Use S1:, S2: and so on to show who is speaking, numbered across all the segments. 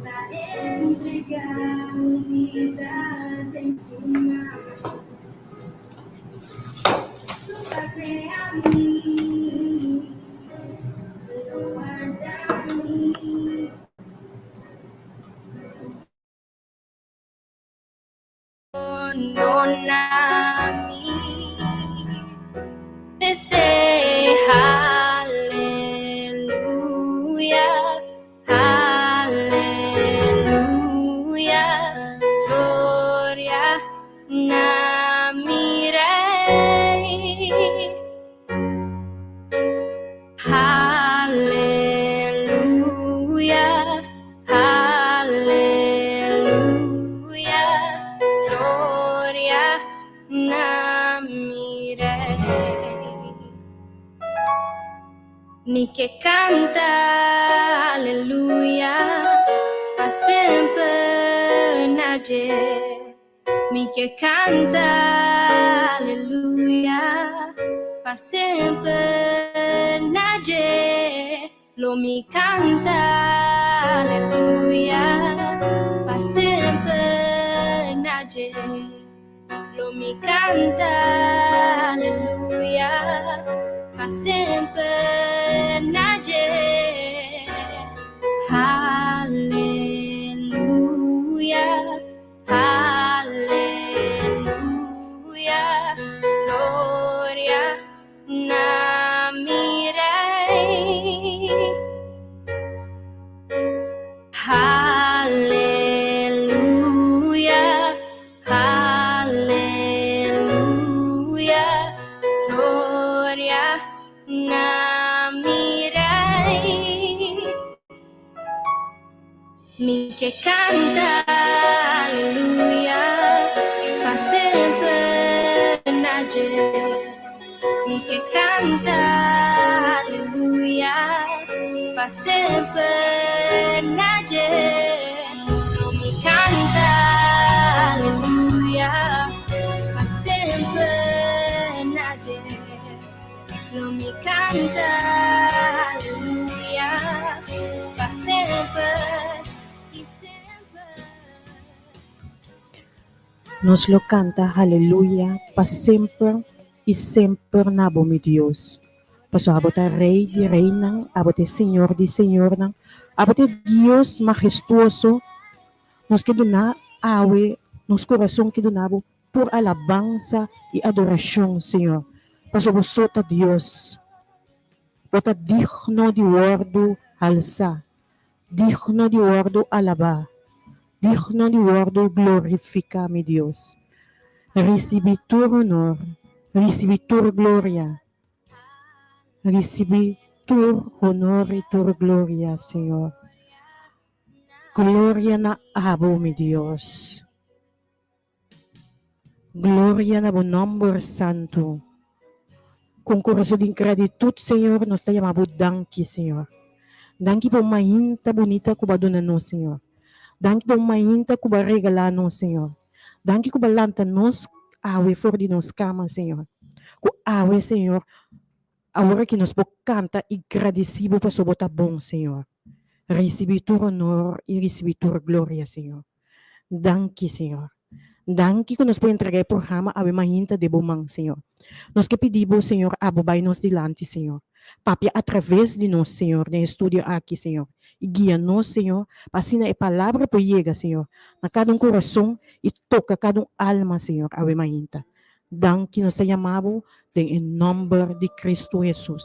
S1: La entrega unidad en suma, su parte a mí, lo guarda a mí. Non a mí, me say hallelujah, hallelujah, gloria namirei, hallelujah, hallelujah, gloria namirei. mi que canta alleluia, pa sempre nage. Mi che canta alleluia, pa sempre nage. Lo mi canta alleluia, pa sempre nage. Lo mi canta alleluia, pa sempre nage. Alleluia, alleluia, gloria namirei. Alleluia, alleluia, gloria namirei. Mi che canta alleluia, pa sempre nage. Mi che canta alleluia, pa sempre nage. No mi canta alleluia, pa sempre nage. No mi canta alleluia, pa sempre.
S2: Nos lo canta, aleluya, pa sempre e sempre nabo mi Dios. Paso abota Rey de Reina, abote Señor de Señor, abote Dios majestuoso, nos que dona awe, nos coração que donabo por alabanza e adoração, Senhor. Paso vosota Dios, bota digno de wordo alza, digno de wordo alabar. Digno de wordo glorifica, mi Dios. Recibi tu honor, recibi tu gloria. Recibi tu honor y tu gloria, Señor. Gloria na abo, mi Dios. Gloria na bom nombre santo. Com coração de gratitud, Senhor, nós te chamamos danke, Senhor. Danke por uma inta bonita que você dona nos, Senhor. Danke por uma inta que você regala nos, Senhor. Danke que você lanta nos awe for de nos cama, Senhor. Que awe, Senhor, agora que nos pode cantar e agradecido por sua bota bom, Senhor. Recebi tu honor e recebi tu glória, Senhor. Danke, Senhor. Danke que nos pode entregar o programa a uma inta de bom, Senhor. Nós que pedimos, Senhor, abobay nos dilante, Senhor. Papia através de nós, Senhor, no estúdio aqui, Senhor. E guia-nos, Senhor, para assim a palavra por chega, Senhor, na cada coração e toca cada alma, Senhor, a mainta. Danke nos chamamos em nome de Cristo Jesus.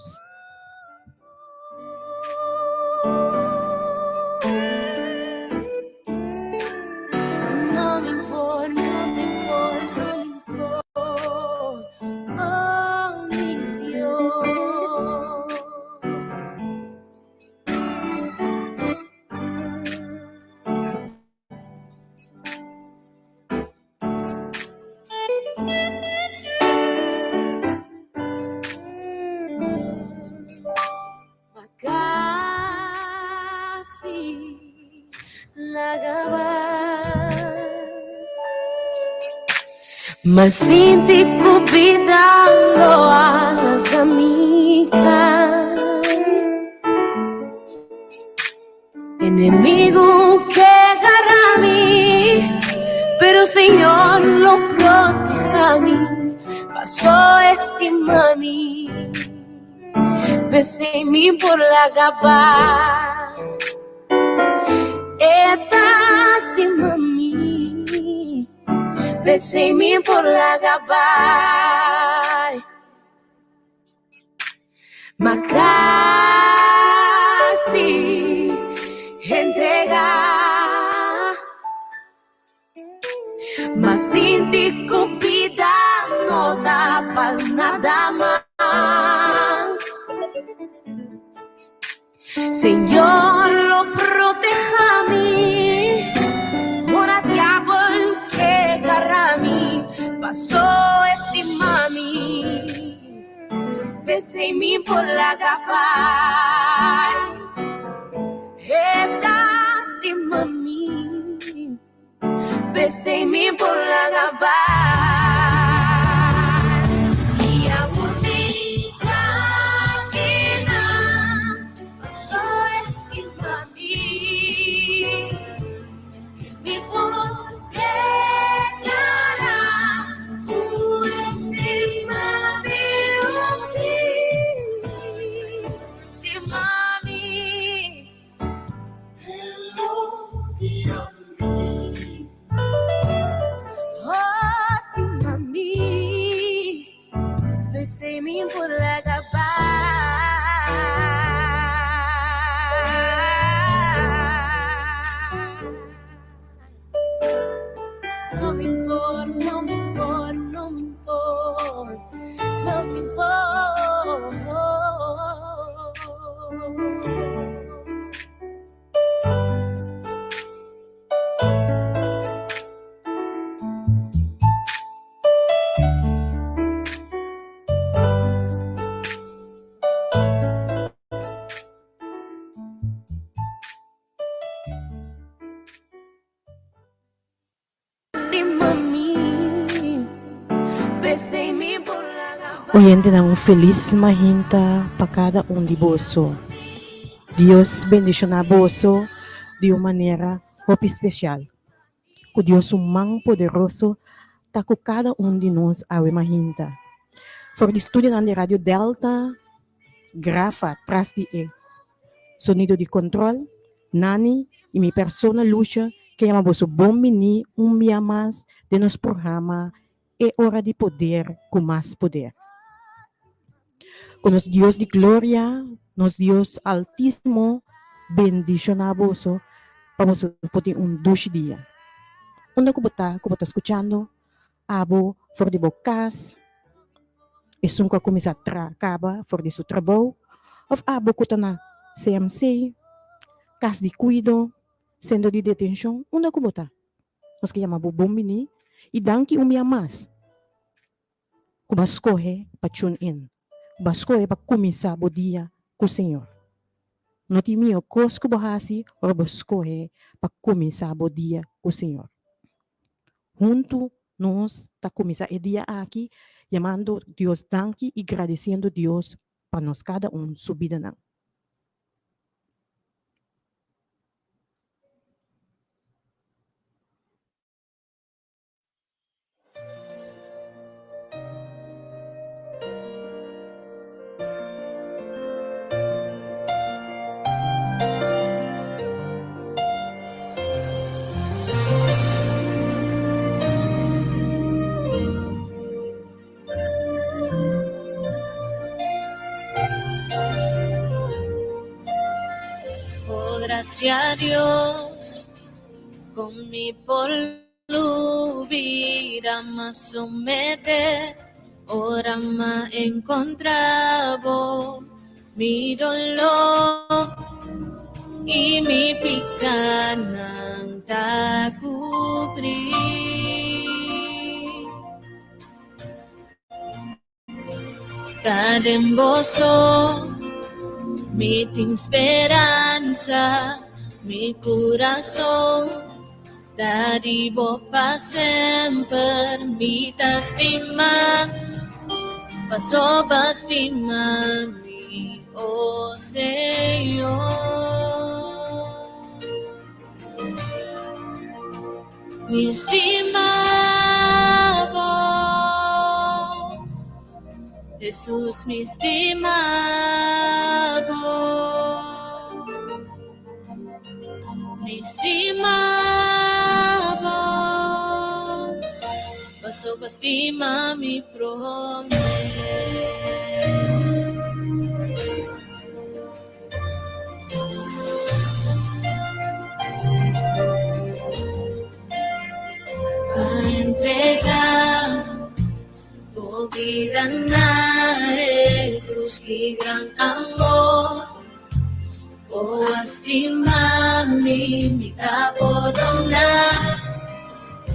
S3: Masindi kupidalo anagamika, enemigo que agarra a mí, pero Señor lo proteja a mí, pasó estima a mí, besé mí por la gaba, estima a mí. Besé-me por la gabay, Macasi entrega, mas sin ti cupida no da para nada más. Señor, lo proteja a mí, mora diablo que agarra a mí, pasó estima a mí, besé-me por la gaba. besei-me por la gabán. Y a bonita que na pasó estima a mí. Mi por declara tu estima de mami. Hello, estima a mí. Besei-me por la no me importa, no me importa, no me importa, no me importa. Estima a mim, besei-me por la gabán.
S2: Oyente na feliz mahinta para cada de bolso. Deus bendicionar bolso de uma maneira muito especial. Que Deus mão poderoso tá com cada de nós a mahinta. For de estúdio na Rádio Delta, grafa tras de sonido de control, Nani e minha persona Lucia, que chama bolso bom mini dia mais de nosso programa é hora de poder com mais poder. Com nos Deus de glória, nos Deus altíssimo, bendicionamos para poder duche dia. Onde que está escutando, abo for de bocas, e sunca começar a acaba for de seu trabalho, ou abo que está na CMC, casa de cuido, centro de detenção, onde que está? Nós que chamamos bom mini, e danke dia mais. Que vai escolher para tune in. Basko para começar o dia com o Senhor. Não tem minha coisa que bahasi, ou basko para começar o dia com o Senhor. Junto nós está começar o dia aqui, chamando Deus danke e agradecendo Deus para nós cada subida não.
S3: Gracias a Dios, con mi polvo vida más somete, ahora me encontraba mi dolor y mi picana ta cubrí. Cada embozo mi esperanza, mi corazón, dari pa sempre, mi estima, pasó estima mi, oh Señor. Mi estimado, Jesús mi estimado, mi estimado, pasó pa estima mi promesa. A entregar tu vida na cruz, que gran amor. Oh, estimami, mi capodona,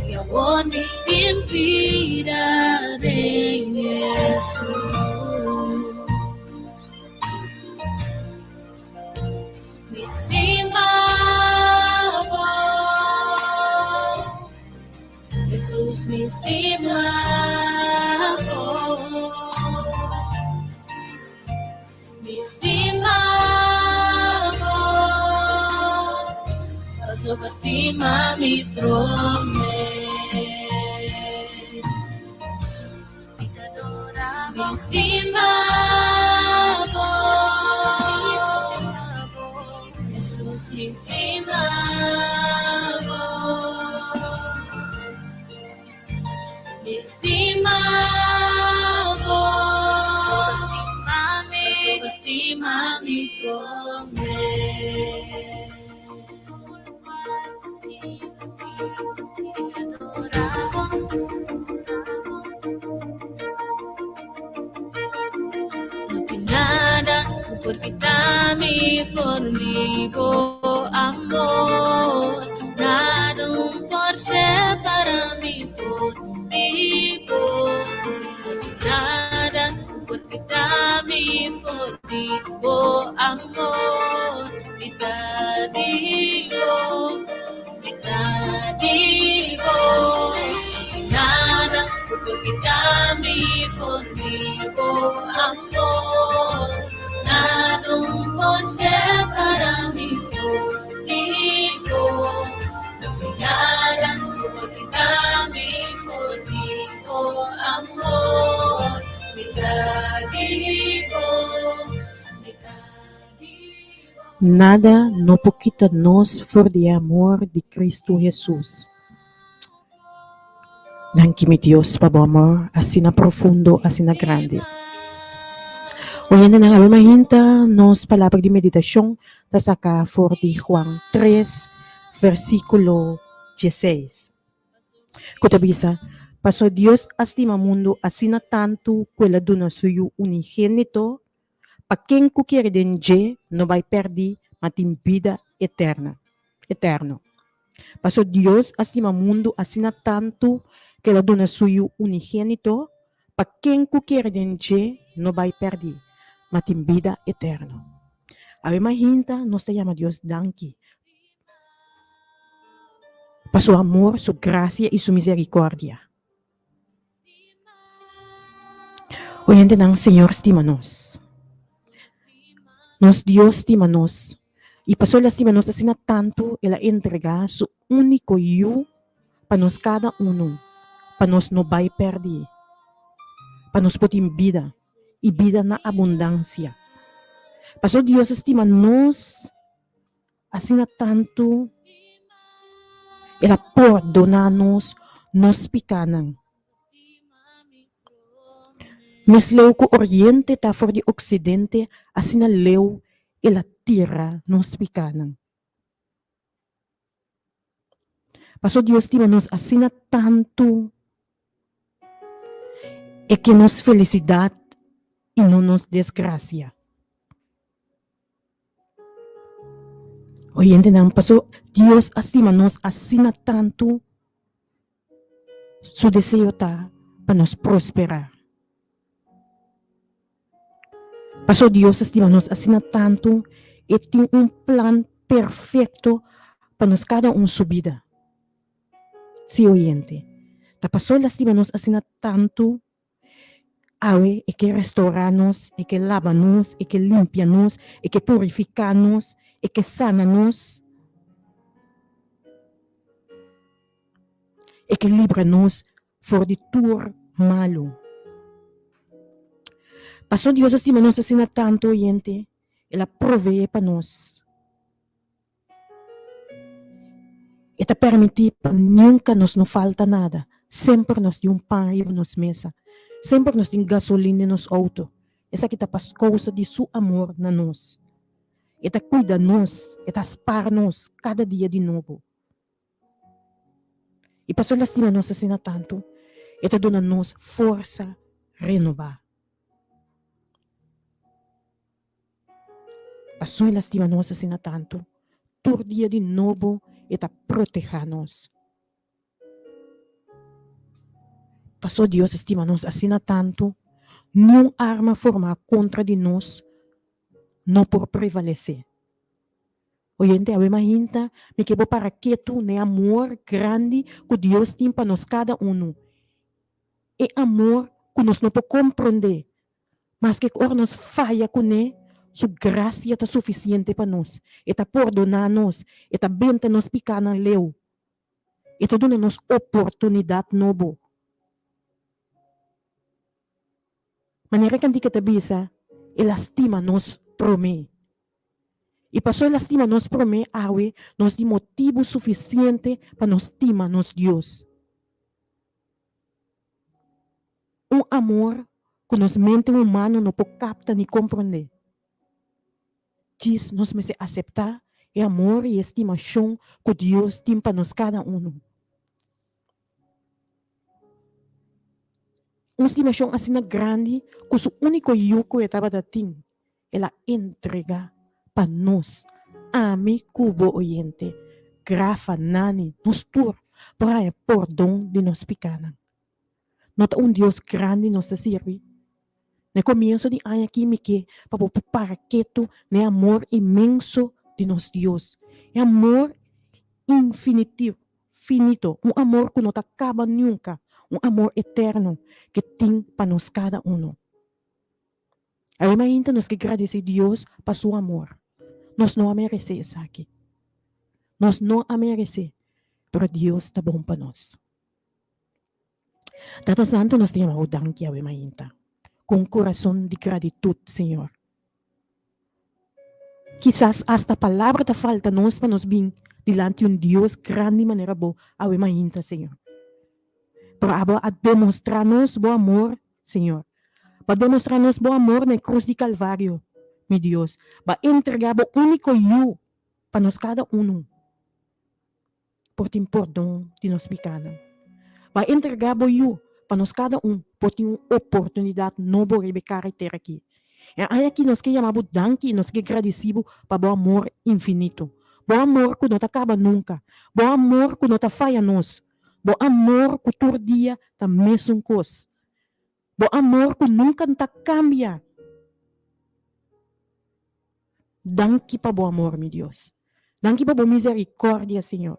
S3: y aún me impida de Jesús. Mi estimado, subestima mi promesa. Mi estimado, Jesús mi estimado, mi estimado, subestima mi No tiene nada por quitarme fornido amor, nada por separarme fornido. No tiene nada por quitarme fornido amor, mi te digo, nada por quitarme fornido amor, nada por separarme fornido. No tiene nada por quitarme fornido amor, mi te digo.
S2: Nada no puede quitarnos fuera de amor de Cristo Jesús. Danke mi Dios, para amor, así na profundo, así na grande. Hoy en día, imagina nos palabras de meditación, la saca for de Juan 3, versículo 16. Cotabisa, pasó Dios estima mundo, así na tanto, que la dona suyo unigénito, para quien quiere denje, no va a perder, mas tem vida eterna. Eterno. Pasó Dios estima mundo, así na tanto, que la dona suyo unigénito, para quien quiere denje, no va a perder, mas tem vida eterna. A imagina, nos te llama Dios danke. Para su amor, su gracia y su misericordia. Hoy en día, Señor, estima-nos. Nos Dios estima-nos. Y pasó la estima-nos así na tanto, Él entrega su único yo para nos cada uno, para nos no vai perder, para nos poder vida, y vida na abundancia. Pasó Dios estima-nos así na tanto, Él perdona-nos, nos picanan. Mes leu que oriente está fora de ocidente, assim na leu e la tierra nos picanan. Pasó Dios estima-nos assim na tanto, e que nos felicidade e não nos desgracia. Hoy entendamos, pasó Dios estima-nos assim na tanto, su deseo está para nos prosperar. Pasó Dios estima-nos assim na tanto, e tem plan perfeito para nos cada su vida. Sí, oyente. Ta pasó estima-nos assim na tanto, awe, e que restauranos, e que lavanos, e que limpianos, e que purificanos, e que sananos, e que libra-nos for de tur malo. Pasó Dios estima-nos assim na tanto, oyente, Ela provee para nós. E te permitir para nunca nos não falta nada. Sempre nos dá pão e nos mesa. Sempre nos dá gasolina nos auto. Essa que tá para causa de seu amor na nós. E te cuida nós, e te aspara nós cada dia de novo. E passou lastima nós assim na tanto, e te dona nós força renovar. Passou lastima nós assim na tanto, todo dia de novo, e te proteja-nos. Passou Deus estima-nos assim na tanto, nenhuma arma formada contra de nós não por prevalecer. Oyente, a imagina, me que para que tu ne amor grande que Deus tem para nós cada um. E amor que nós não podemos compreender, mas que quando nos falha com ele, Su gracia está suficiente para nós. Está perdonar nós. Está benta nós picar na leu. Está dando nos oportunidade nova. Maneira que kita bisa, elastima nos prome. E passou elastima nos prome, awe, nos de motivo suficiente para nos estima nos Deus. Amor que nos mente humano não pode captar nem compreender. Diz nos me se aceitar e amor e estimação que Deus tem para nós cada um. Uma estimação assim grande que o único yuco estava da ting, ela entrega para nós, ami cubo oyente, grafa nani, nos tur, para perdão de nos picanas. Nota Deus grande nos serve. No começo de ano aqui me que para o paraqueto, né amor imenso de nos Deus, é amor infinito, finito, amor que não acaba nunca, amor eterno que tem para nós cada um. Aí ainda nós que agradecer a Deus para seu amor. Nós não merecemos isso aqui. Nós não merecemos, mas Deus está bom para nós. Tata Santo, nós temos o danke a ainda. Com coração de gratitude, Senhor. Quizás hasta a palavra da falta nós para nos bem diante de Deus grande maneira boa a ainda, Senhor. Para demonstrar-nos bom amor, Senhor. Para demonstrar-nos bom amor na cruz de Calvário, meu Deus. Para entregar o único eu para nós cada um. Por ter perdão de nós pecados. Para entregar o eu para nós cada um, por ter uma oportunidade nova de carreter aqui. E aí aqui nós que chamamos danke, nós que agradecemos para o amor infinito. Bom amor que não acaba nunca. Bom amor que não falha nós. Bom amor que todo dia está mesmo coisa. Bom amor que nunca cambia. Danke para bom amor, meu Deus. Danke para boa misericórdia, Senhor.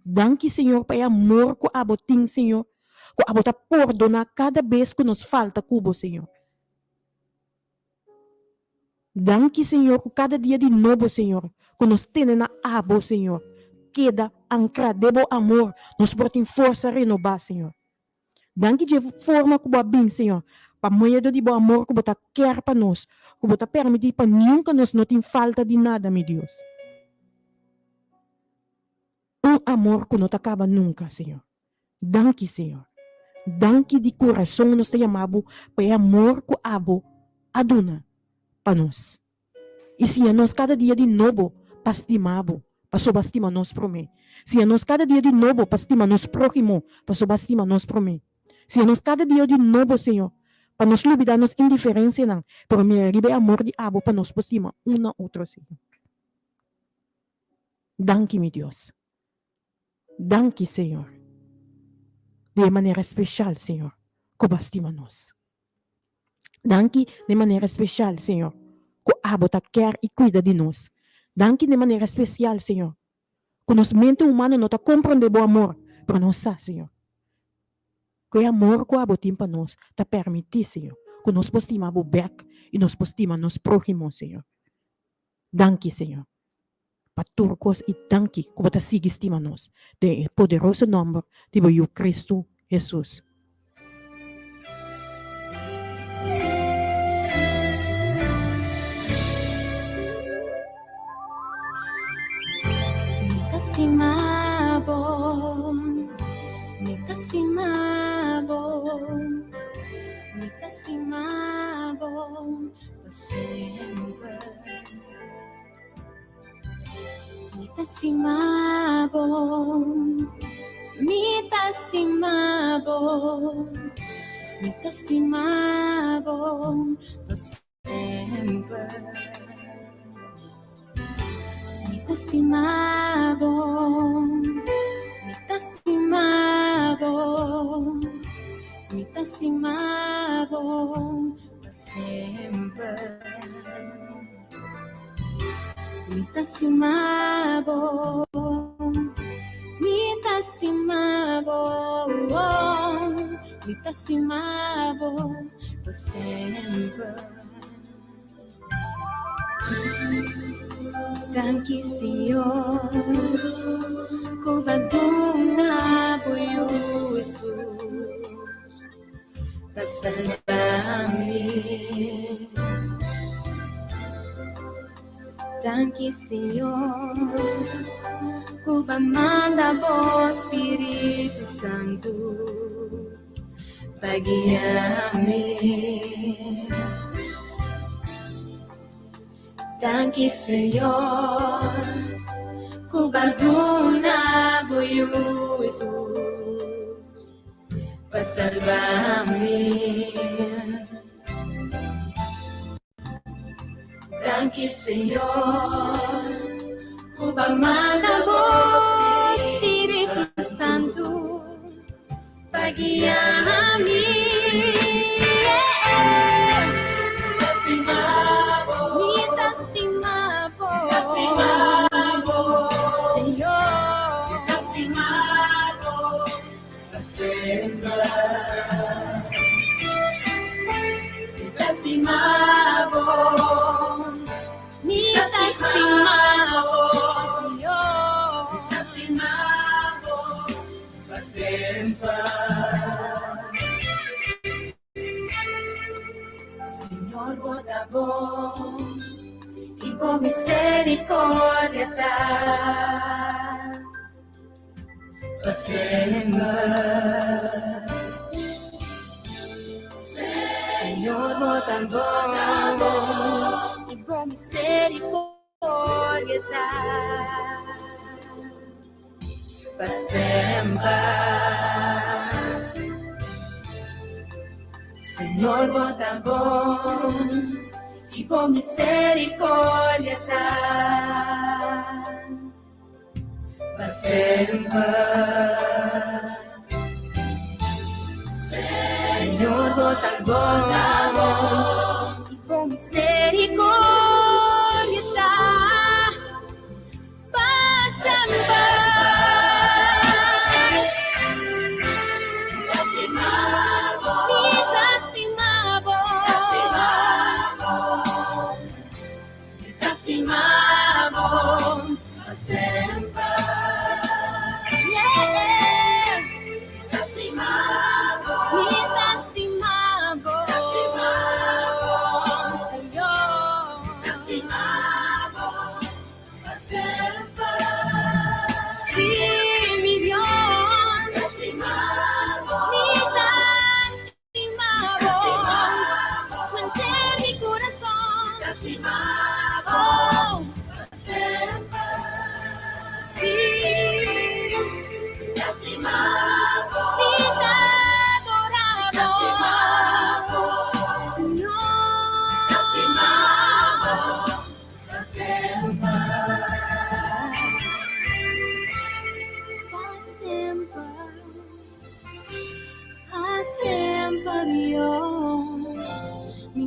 S2: Danke, Senhor, para o amor que abotim, Senhor. Que abota perdonar cada vez que nos falta cubo, Senhor. Danke, Senhor, que cada dia de novo, Senhor, que nos tem na abo, Senhor. Queda ancrado de bom amor, nos portem força a renovar, Senhor. Danke de forma que boa bem, Senhor, para moeda de bom amor que bota quer para nós, que bota permitir para nunca nós não tem falta de nada, meu Deus. Amor que não acaba nunca, Senhor. Danke, Senhor. Danke de coração nós te chamamos para amor que abo aduna para nós. E se nós cada dia de novo para estimar, para sobreestimar nós por mim. Se nós cada dia de novo para estimar nós próximo, para sobreestimar nós por mim. Se nós cada dia de novo, Senhor, para nos olvidar nos indiferença, não, por me ribe amor de abo para nós por cima, uma outra, Senhor. Danke, meu Deus. Danke, Senhor. De maneira especial, Senhor, que bastima nós. Danke de maneira especial, Senhor, que abota quer e cuida de nós. Danke de maneira especial, Senhor, que nos mente humana não está compreendendo o amor para nós, Senhor. Que o amor que abotim para nós está permitir, Senhor, que nós postima o bec e nós postima nos próximos, Senhor. Danke, Senhor. Para turcos e danke que você siga estima nós. De poderoso nome de Cristo Jesus.
S3: Me castimavo por siempre. Me castimavo por siempre. Me castimavo por siempre. Me castimavo por siempre.
S1: Tanki Senhor, kubaduna buyo Jesus, pasalbami. Tanki Senhor, kubamanda bo Espírito Santo, pag-iami. Tanki Senhor, kubaduna buyo Jesus, pasalbami. Tanki Senhor, kubamanda bo Espírito Santo, pag-iami. Senhor, bota bom e por misericórdia tá Senhor, bota bom e por misericórdia tá para sempre. Senhor, bota bom e por misericórdia tá para sempre. Senhor, bota bom e por misericórdia tá para sempre.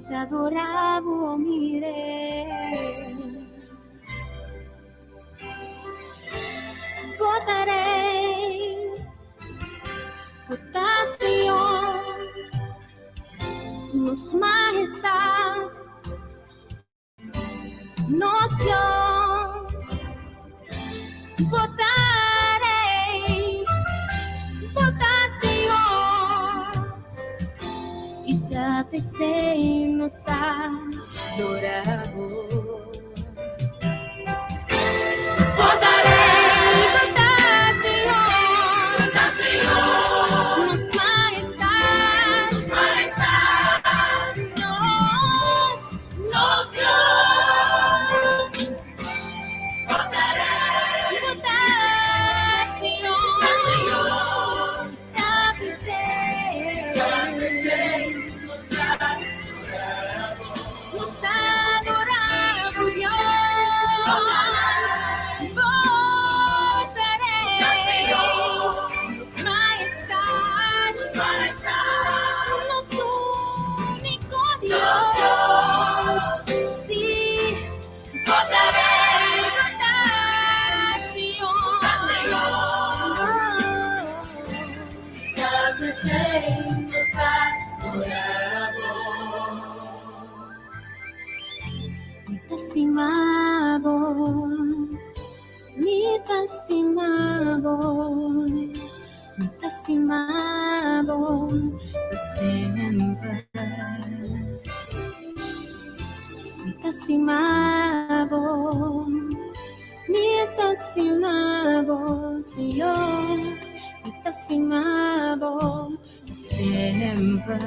S1: Te adoravo, mire, botarei votación, nos majestad, nos Dios, botarei votación, e te pensei nos adoravo. Senhor, itasimabo sempre.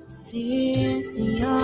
S1: Sim, Senhor.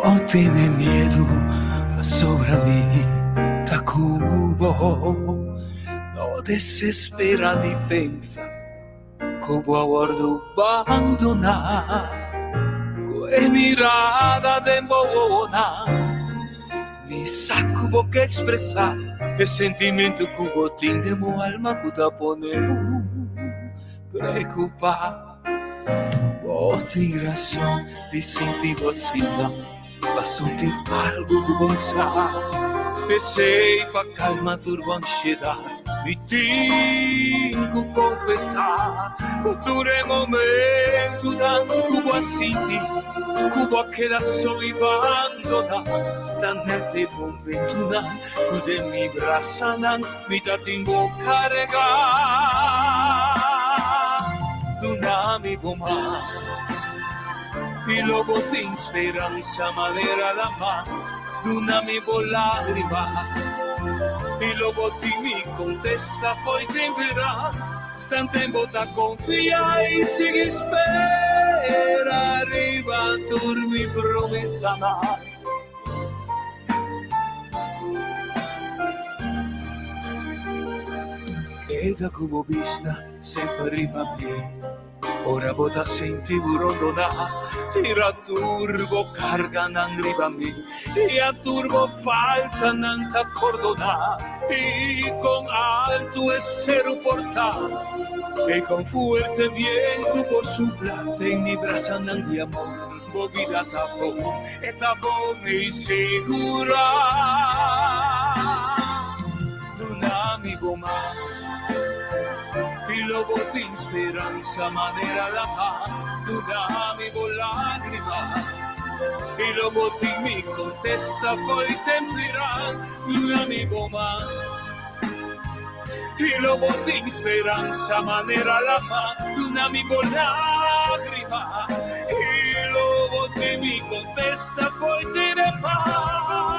S4: No tiene miedo sobre mí, Tacubo. No desespera ni pensa, como aguardo abandonar. Con mirada de embobona, ni sacubo que expresar el sentimiento que botín de mi alma que te ponemos preocupar. Botín razón de sentir así, va a sentir algo que pensar. Pensei pra calma turbo ansiedade, me tenho que confessar. Dure momento dando que vou sentir, que vou quedar só e abandonar. Tanto momento não, que de mi braça não, me dá tempo carregar. Do nome bomba, e logo tem esperança, madeira da mão. D'una mi lágrima e logo ti mi contesta poi temperà tanto tempo da confia e si spera arriva turmi promessa mai che da come vista sempre arriva a me. Ora bota senti burondona, tira turbo carga nan riba mi, e a turbo falta nan ta perdona, y con alto essere portar, e con fuerte viento por suplate en mi brasa nan di amor, bobida tapo, e tapo mi segura, d'una mi goma. Y logo ti speranza manera la mano, dudami con lagrima. Y logo ti mi contesta poi temperà, dudami goma. Y logo ti speranza manera la mano, dudami con lagrima. Y logo ti mi contesta poi temperà.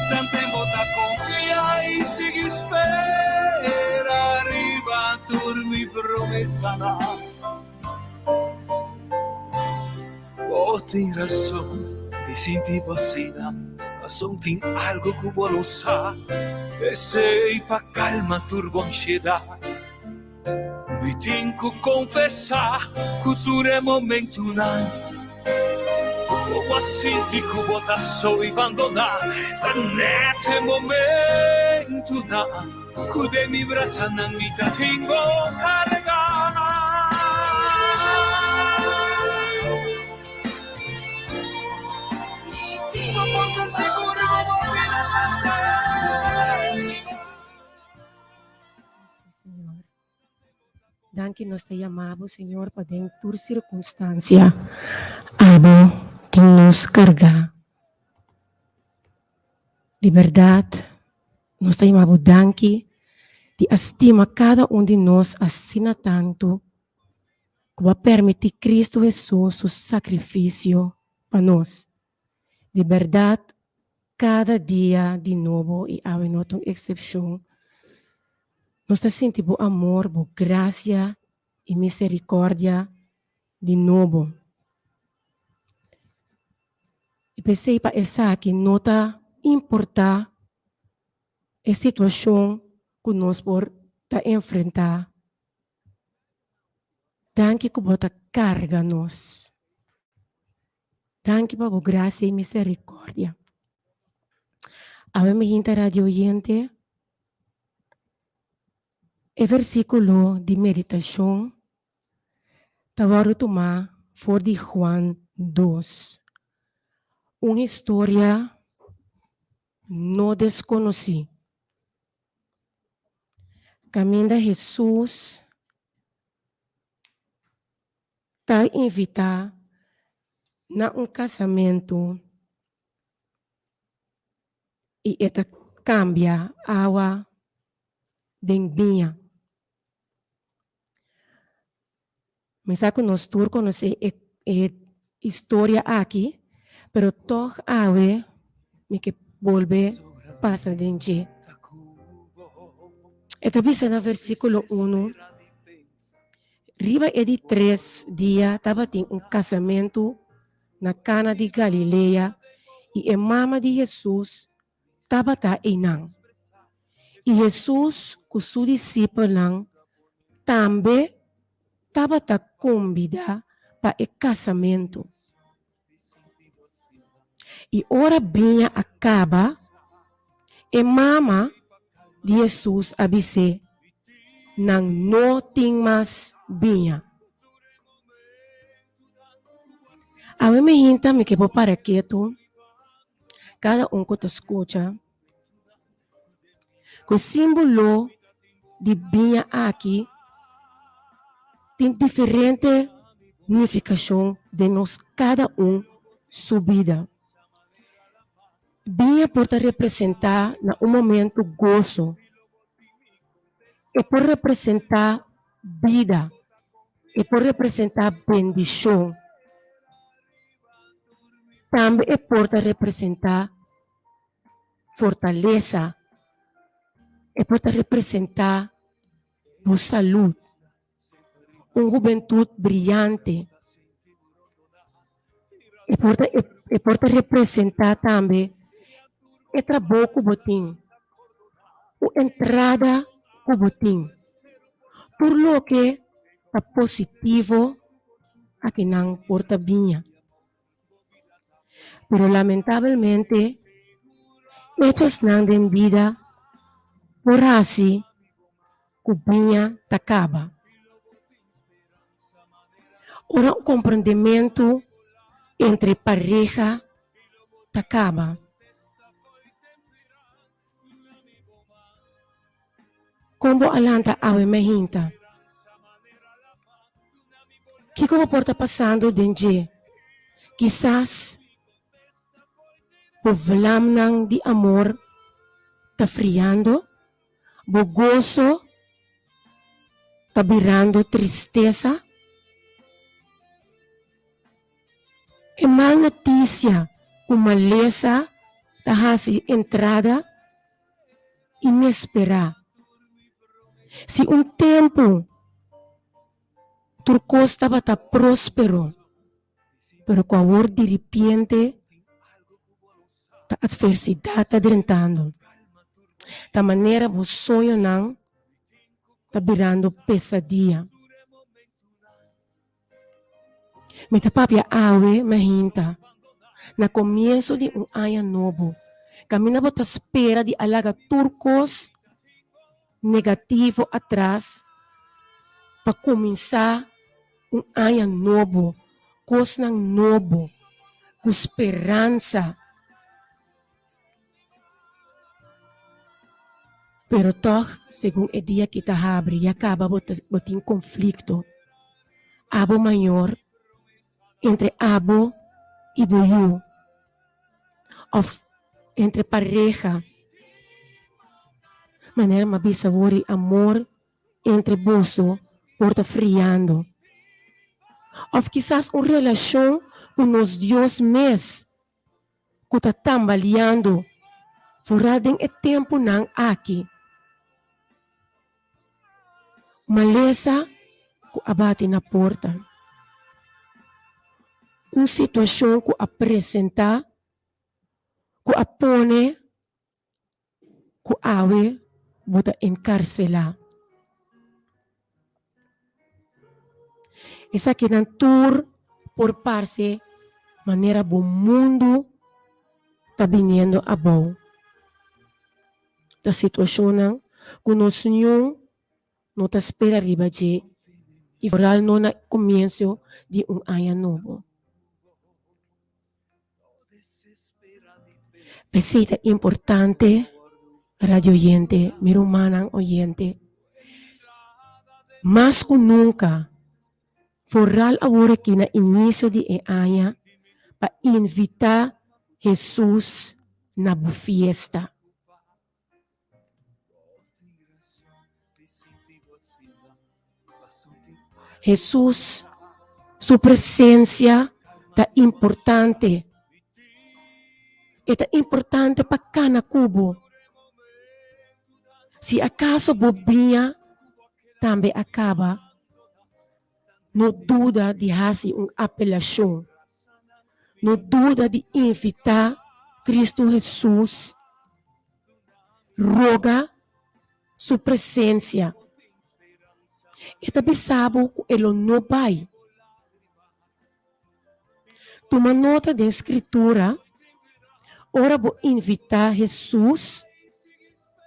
S4: Tanto tempo da confia e si spera sanar. Oh, tem razão de sentir vacina, mas não tem algo que vou usar. Sei pra calma turbo ansiedade. Me tenho que confessar que tudo é momento não. Como assim te que botar só e abandonar? Neste momento não. Que de mi brasa não me tenho carregar. Seguro
S2: Senhor. Danke nós te amamos, Senhor, para em toda circunstância. Abo, tem nos cargar. De verdade, nós te amamos, danke, de estima cada de nós assina tanto, que vai permitir Cristo Jesus o sacrifício para nós. De verdade, cada dia de novo, e há uma exceção, nós sentimos amor, graça e misericórdia de novo. E pensei para essa que nota importa a situação que nós por enfrentar. Danke que bota carga nós. Danke para a graça e misericórdia. A minha gente radio oyente, o versículo de meditação estava tomar for de Juan 2. Uma história não desconhecida. Caminha Jesus está invitado na casamento e esta cambia água de vinho. Mas que nós todos conhecemos a história aqui, pero toch ave me que volve passa dentro. Esta vez no versículo 1, riba é de 3 dias, estava em casamento na Cana de Galileia e a mama de Jesus estava inang. E Jesus, com seus discípulos, também estava convidado para o casamento. E ora vinha acaba, e mama de Jesus avise, não tem mais vinha. A mim me me que para quieto, cada que te escuta, que o símbolo de vinha aqui tem diferente significação de nós cada sua vida. Vinha pode representar momento gozo, e pode representar vida, e pode representar bendição. Também pode representar fortaleza, e pode representar saúde, juventude brilhante, e pode representar também o trabalho que botim, a entrada que botim, por lo que é positivo aqui não porta vinha. Pero lamentavelmente, estos não têm vida, por assim, que vinha acaba. Ora, o compreendimento entre pareja acaba. Como alanta a mehinta. Que como porta passando dentro? Quizás o vlamnang de amor está friando, o gozo está virando tristeza. É má notícia, com maleza está assim entrada inesperada. Se tempo
S3: tu costa bata próspero, pero com a hora de repente, a adversidade está drentando. Da maneira o sonho não está virando pesadilla. Me tapapia awe mahinta. Na começo de ano novo, camina bota espera de alaga turcos negativo atrás para começar ano novo, coisa novo, com esperança. Pero toch, según el dia que está abre, e acaba botin conflicto. Abo maior entre abo e boiú. Of entre pareja. Maneira mabisa wori amor entre boso porta friando. Of quizás uma relação com os Deus mes que está tambaleando. Fora den e tempo nang aqui. Maleza que abate na porta. Uma situação que apresenta, que apone, que awe, bota encarcelar. Essa que não tur por parte, maneira bom mundo está vindo a bom. Da situação não, que o Senhor não está espera arriba de e foral no na começo de ano novo. Pesita importante, radio oyente, mi humana oyente, mais que nunca, foral agora que na início de ano, para invitar Jesus na fiesta. Jesus, sua presença está importante. Está importante para cada cubo. Se acaso bobinha, também acaba. Não duda de fazer uma apelação. Não duda de invitar Cristo Jesus. Roga sua presença. E também sabe que ele não vai. Toma nota da escritura. Ora vou invitar Jesus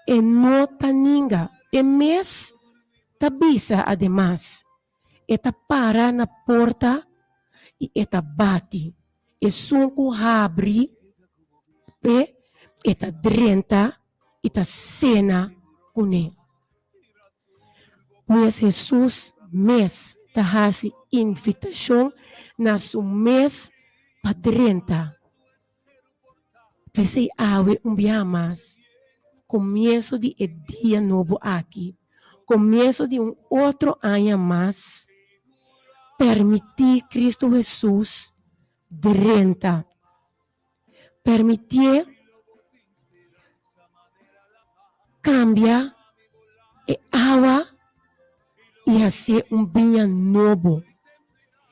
S3: e não tá ninguém. E mês tá bisa ademais. E tá para na porta e tá bate. E sunco abre e tá drenta e tá cena com ele. Pois Jesus mês tá faz invitação na seu mês para drenta. Pensei awe dia mais. Começo de dia novo aqui. Começo de outro ano mais. Permitir Cristo Jesus drenta. Permitir cambia e água e fazer dia novo.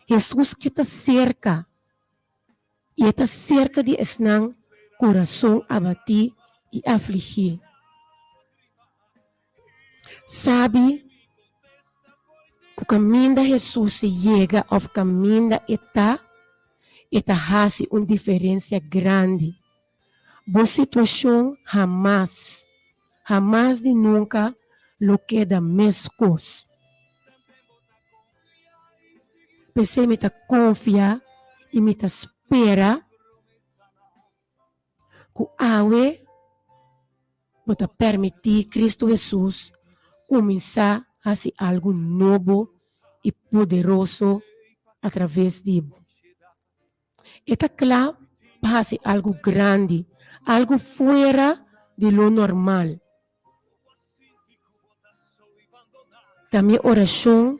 S3: Jesus que está cerca. E está cerca de esnang coração abati e afligir. Sabe que o caminho de Jesus se chega ao caminho da eta faz uma diferença grande. Boa situação jamás de nunca lo queda mescos. Pensei me ta confia e me ta espera que awe pode permitir Cristo Jesus começar a fazer algo novo e poderoso através de ele. Está claro para fazer algo grande, algo fora de lo normal. Também oração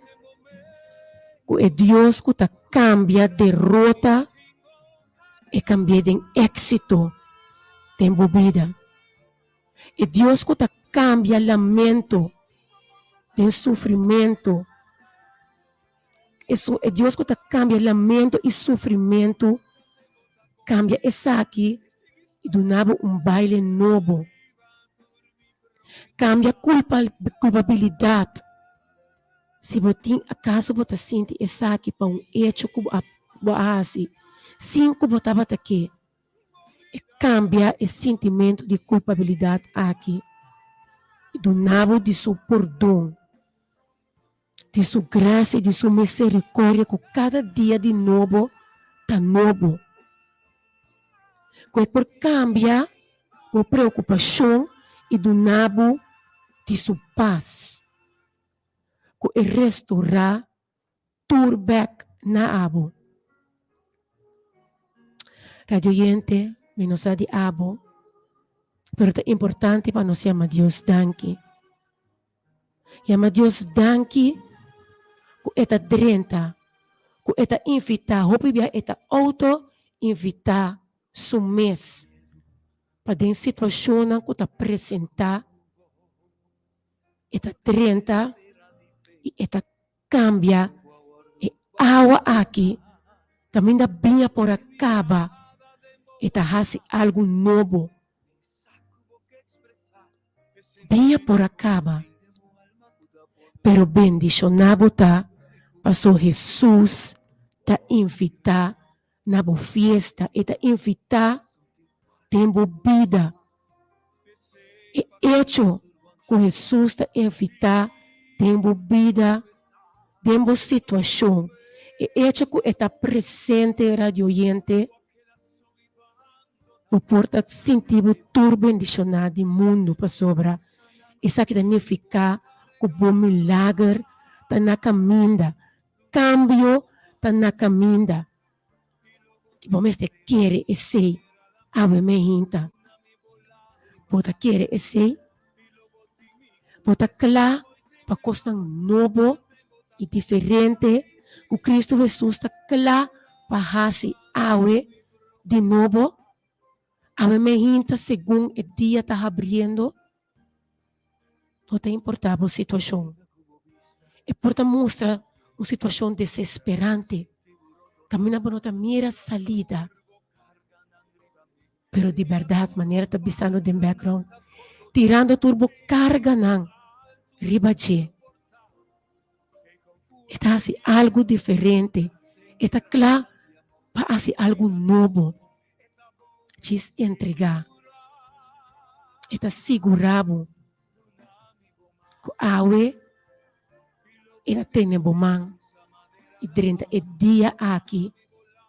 S3: que é Deus que cambia derrota e cambia de éxito em vida. É Deus que cambia lamento de sofrimento Isso é Deus que cambia lamento e sofrimento, cambia essa aqui e do nabo baile novo. Cambia culpabilidade. Se você acaso você sente essa aqui para hecho que você sim que você está aqui, cambia esse sentimento de culpabilidade aqui e do nabo de seu perdão, de sua graça e de sua misericórdia, que cada dia de novo está novo. Que por cambia a preocupação e do nabo de sua paz, que restaurar turbek na abo. Radio Yente, menos de abo, pero é importante para nós chamar Deus danke. Chama Deus danke, que eta drenta, que eta invitar, hopi bia eta auto invitar su mês para den situação que ta apresentar, eta drenta e eta cambia e água aqui, também da vinha por acaba, eta hace algo novo. Vinha por acaba. Pero bendicionado tá, passou Jesus tá invitar na boa festa, e tá invitar tempo vida. E hecho com Jesus tá invitar tempo vida, tempo situação. E hecho que está presente radioyente, o porta sentido tur bendicionado do mundo para sobra. Isso que significa que o bom milagre está na caminho, cambio está na caminho. Que bom este quer esse, ave me hinta. Bota quer esse, bota claro para coisa novo e diferente, que Cristo Jesus está claro para fazer ave de novo. Ave me hinta segundo o dia está abrindo. Não tem importado a situação. E porta mostra uma situação desesperante. Camina para outra mira salida. Pero de verdade, maneira está bisando de background. Tirando turbo carga não. Ribache. Está assim algo diferente. Está claro para fazer algo novo. Diz entregar. Está segurado. Que awe era tenebomang e durante o dia aqui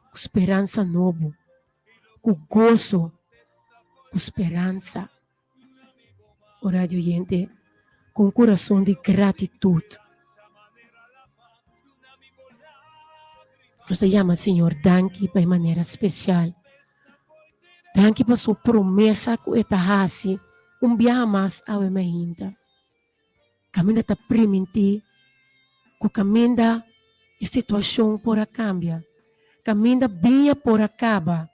S3: com esperança novo, com gozo, com esperança. O rádio gente com coração de gratitude. Nós chamamos Senhor danke de maneira especial. Danke por sua promessa que está assim, dia mais a me hinta. Caminha está permitir que caminha a situação por a cambia. Caminha bem por acaba.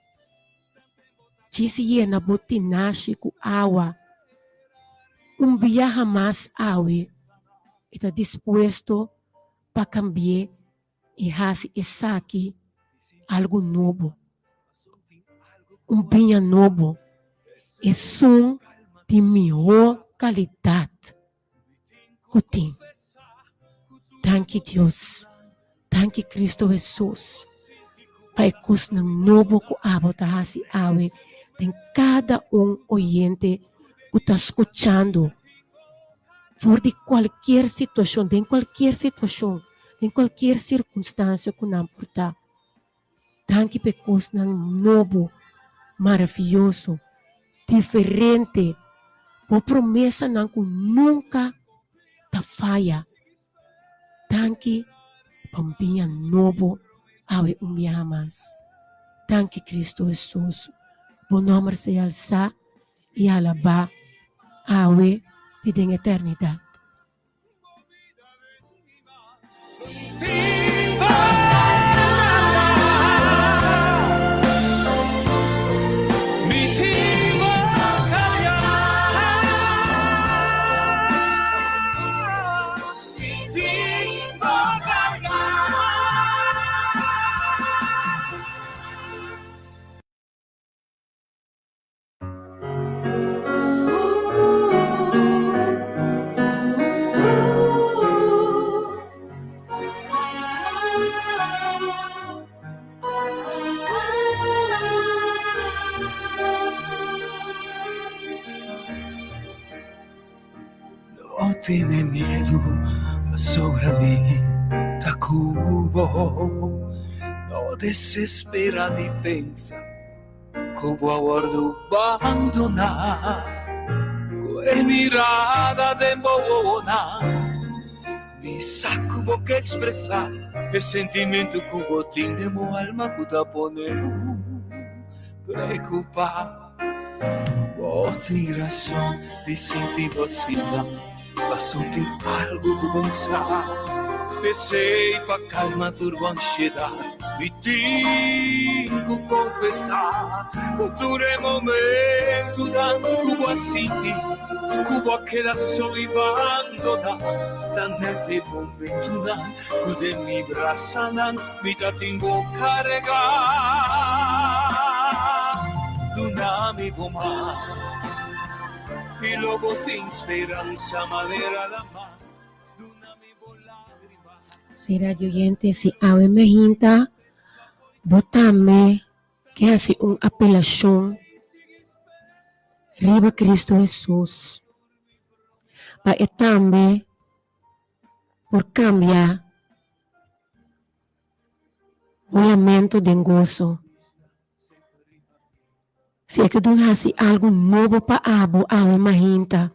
S3: Disse na botinache com água. Dia jamais awe está disposto para cambiar e fazer essa aqui algo novo. Vinho novo é som de melhor qualidade. Cutim. Danke Deus. Danke Cristo Jesus. Pai, coisa novo que abota hasi awe. Tem cada oyente que está escutando. For de qualquer situação, em qualquer situação, em qualquer circunstância que não importa. Danke por coisa novo, maravilhoso, diferente. Por promessa não que nunca ta falha. Danke pambinha novo awe mais. Danke Cristo Jesus. Bom nome se alça e alabar awe vida em eternidade.
S4: tiene miedo, sobre mí tacubo. No desespera ni pensa, como aguardo abandonar. Con mirada de bona, mi saco que expresar el sentimiento que tiene mi alma que te pone preocupar. Otra razón de sentir vacina, para sentir algo que pensar. Pensei para calmar tua ansiedade e tenho que confessar. Dure momento dando que senti, que queda só e abandonada. Nel momento que de mi brasa me tengo carregar. Dunami bomar e logo tem esperança madeira da mar.
S3: Si radio oyente, si ave me hinta, botame que hace una apelación riba Cristo Jesús. Para también por cambiar o lamento de gozo. Si é que tu hace algo novo para abo, ave me hinta.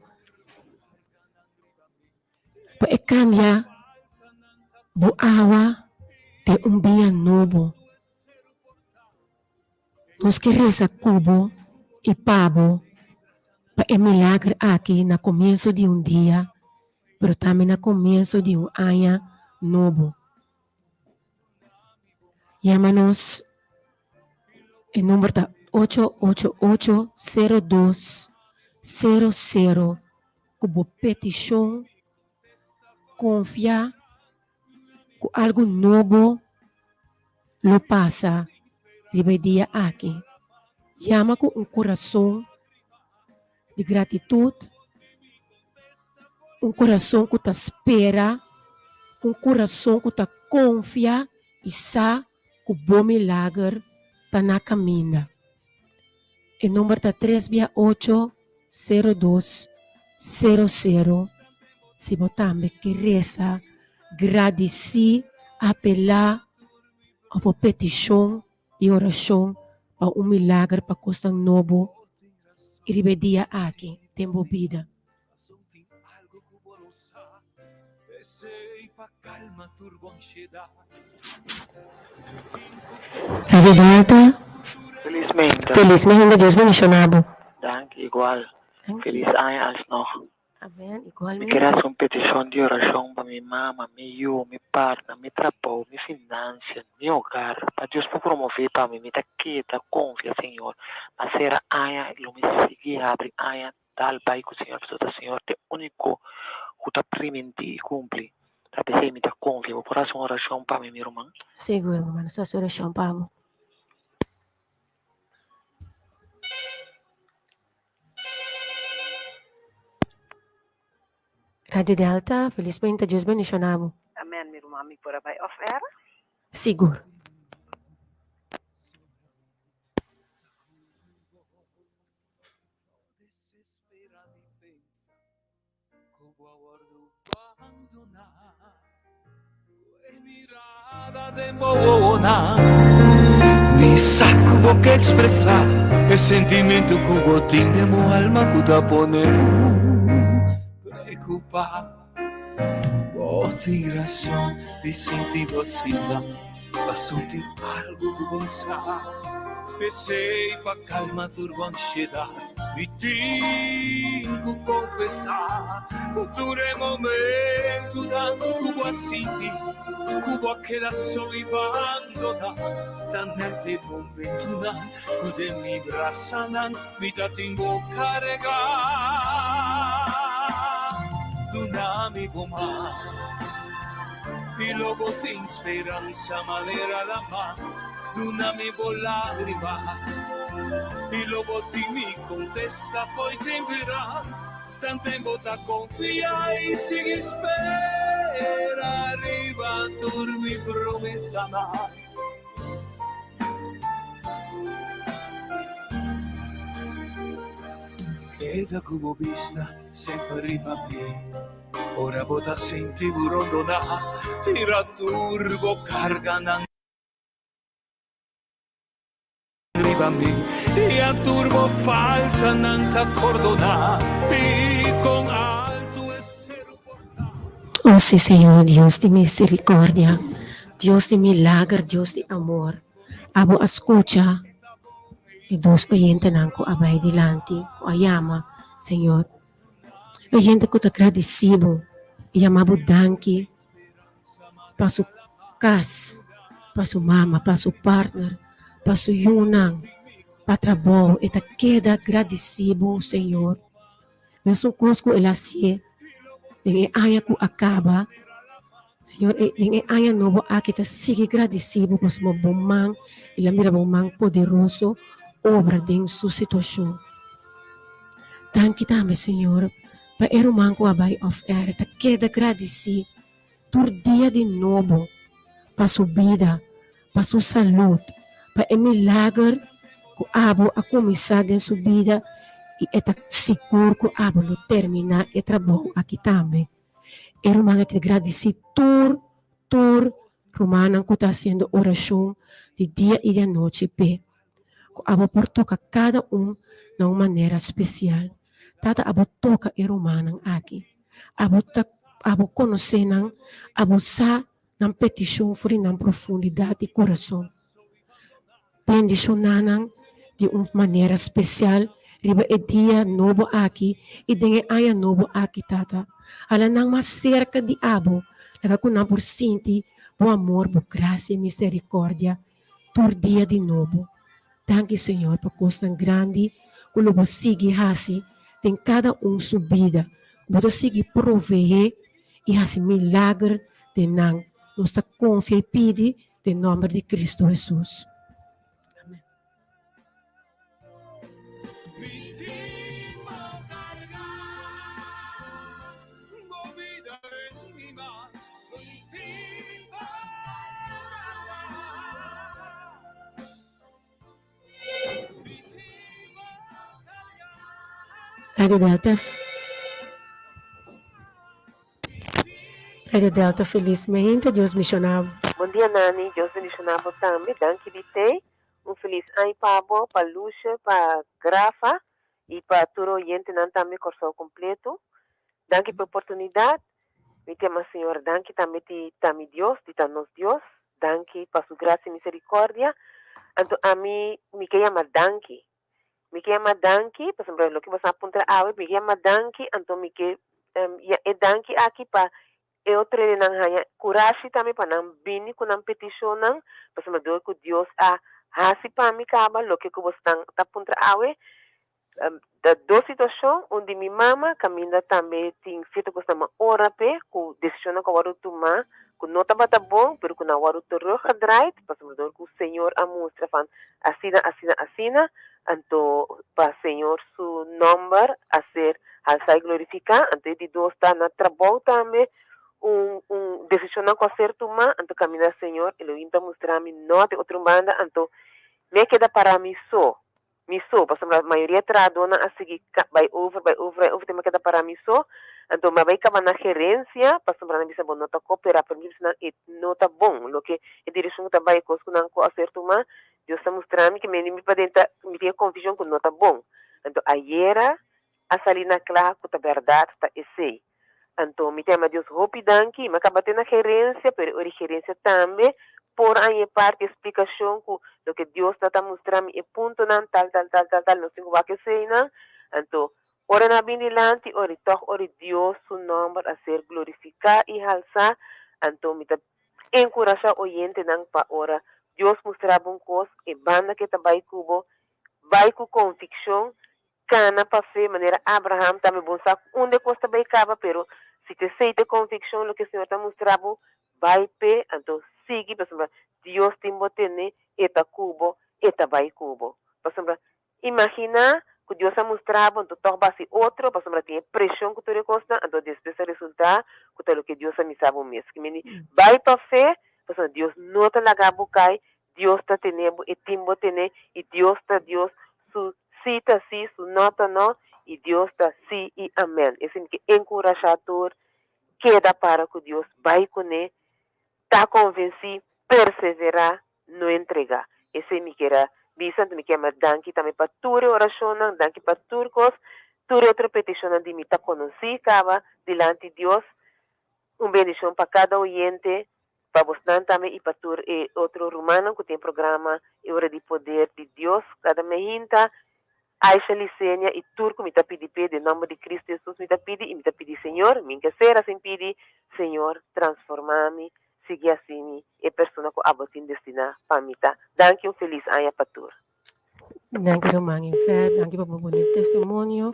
S3: Para cambiar bo awa de dia novo. Nós que reza cubo e pabo para milagre aqui na começo de dia, pero também na começo de ano novo. Llámanos em número 888-0200 cubo petição, confia que algo novo lo passa ribe dia aqui. Llama com coração de gratitude, coração que te espera, coração que te confia e sabe que o bom milagre está na caminho. Em número 368-0200, se você que reza, agradecer, apelar a petição e oração para milagre para costa novo e ribedia aqui, tempo vida. Radio Delta, felizmente Deus bendicionado.
S5: Dank, igual. Feliz año alsnog.
S3: Amén,
S5: Me
S3: igualmente.
S5: queda una petición de oración para mi mamá, mi yo, mi partner, mi trabajo, mi financias, mi hogar. Para Dios por promover para mí, mi taqueta, confía, Señor. Hacer año, lo me sigue, abre año, tal baico, Señor, Señor, te único, que te primenti y cumple. Para pensar, mi te confía, por hacer una oración para mí, mi hermano.
S3: Seguro, hermano, essa oração para amo. Radio Delta, felizmente Deus bendicionado.
S6: Amen, mi rumami por abay off air.
S3: Seguro.
S4: Mi saco que expresar el sentimiento que tiene mi alma que te pone preocupar. Otra razón de sentir vacina, para sentir algo que pensar. Pensei para calmar tua ansiedade e tenho que confessar. Dure momento dando que senti, que queda só e abandonada. Nel momento que de mi brasa me tengo carregar. Dunami bomar e logo tem esperança madeira da mar. Dunami lágrima e logo ti mi contesta poi temperà. Tan tempo da confia e si spera arriva turmi promessa mai. Queda come vista sempre arriva a me Ora bota senti burondona, tira turbo carga ng ribami, e a turbo falta ng takordona, y con alto esero portato.
S3: Oh sí, Señor, Dios de misericordia, Dios de milagre, Dios de amor. Abo escucha e dos oyentes nanco abay dilante, ko ayama, Señor. Oyente ko te agradecido, e amabo danki, pa su kas, pa su mama, pa su partner, pa su yunang, pa trabalho, e te queda agradecido, Senhor. Mesmo cosco elasie, ninguém aya ku acaba, Senhor, ninguém aya novo aqui te sigue agradecido por sua bom mão, e la mira bom mão poderoso, obra em sua situação. Danke também, Senhor, para o manco abai of air, te queda agradecido, por dia de novo, para sua vida, para sua saúde, para o milagre que abo a começar em sua vida e está seguro que abo não terminar o trabalho aqui também. Romana que agradeci tur Romana que está fazendo oração de dia e de noite que abo por tocar cada de uma maneira especial. Tata abo toca Romana aqui. Abo conhecer abo sa na petição fora na profundidade de coração. Bendicionanan de uma maneira especial. Riba e dia novo aqui e dengue aya novo aqui tata. Ala nang mais cerca de abo, laga ko na por sinti bo amor, bo graça e misericórdia por dia de novo. Danke Senhor por coisa grande, que lobo sigue hasi tem cada subida, bodo sigue proveer e hasi milagre de nang. Nós ta confia e pede de nome de Cristo Jesus. Radio Delta, felizmente, Deus missionário.
S6: Bom dia, Nani. Deus bendicionava também. Danke de te. Feliz ano para para Lúcia, para Grafa e para todo oyente também corso completo. Danke pela oportunidade. Me tema, Senhor, danke também de tami Deus, de nos Deus. Danke para sua graça e misericórdia. Então, a mim, me chama danke. Me chama danke, por exemplo, lo que você apunta a me chama danke, então me que é danke aqui para eu treino nang hanya coragem também para não bini com não petição não, por exemplo, do que Deus a hasi para mim caba lo que você tá apunta a da duas situações onde minha mama caminha também tem feito que uma hora pe com decisão que eu tomar que não tá bom, pero que não eu terug gedraaid, por exemplo, do que o Senhor a mostra van assina então para Senhor su nombre a ser alçar e glorificar, então de dois está na trabalho também decisão que eu tomar, então caminhar Senhor, ele está mostrar-me não de outra banda, então me queda para mim só, por exemplo, a maioria tradona a seguir vai over, tem me queda para mim só, então me vai acabar na gerência, por exemplo, na missa não está cooperar, para mim não está bom, lo que a direção está vai coisa não a ser tomar, Deus está mostrando que me para dentro me tinha confusão que não está bom, então aí a salina clara que a verdade está esse. Então, me tema Deus rapidamente, me acaba tendo a gerência, pero a gerência também, por aí parte explicação que o que Deus está mostrando é ponto não tal, não sei o que sei não. Então, ora na binilante, ora toch, ora Deus o nome a ser glorificar e alçar. Então, me encorajar o oyente não para ora Deus mostrar bom coisa e banda que está vai com convicção. Cana para fé, maneira Abraham também bom sabe onde costa bem cava, pero se te sei de convicção o que o Senhor está mostrando, vai pé, então siga, por exemplo, Deus tem botene, eta cubo, eta vai cubo. Por exemplo, imagina que Deus está mostrando, então torba se outro, por exemplo, tem pressão que tu recosta, então depois resultar, que o que Deus me sabe mesmo. Que me vai para fé, por exemplo, Deus não está na gabucai, Deus está tendo, e tem botene, e Deus está Deus, su cita sim, su nota não, e Deus está sim e amém. É assim que encorajador queda para que Deus vai com ele, está convencido, perseverar, não entregar. Esse me quer bisa, me quer danke também para tua oração, danke para turcos, tua outra petição de me tá conhecer, cava, diante de Deus, bendição para cada oyente, para você também e para outro romano que tem programa Hora de Poder de Deus, cada mehinta, Aisha Licenia e turco me tá pedindo de nome de Cristo Jesus me tá pedindo e me tá pedindo Senhor, minha ser assim pedi, Senhor, transforma-me, siga assim e pessoa que abotin destina para mim tá. Danke feliz ano para todos.
S3: Danke Romang Infet, danke po bonito testimonio.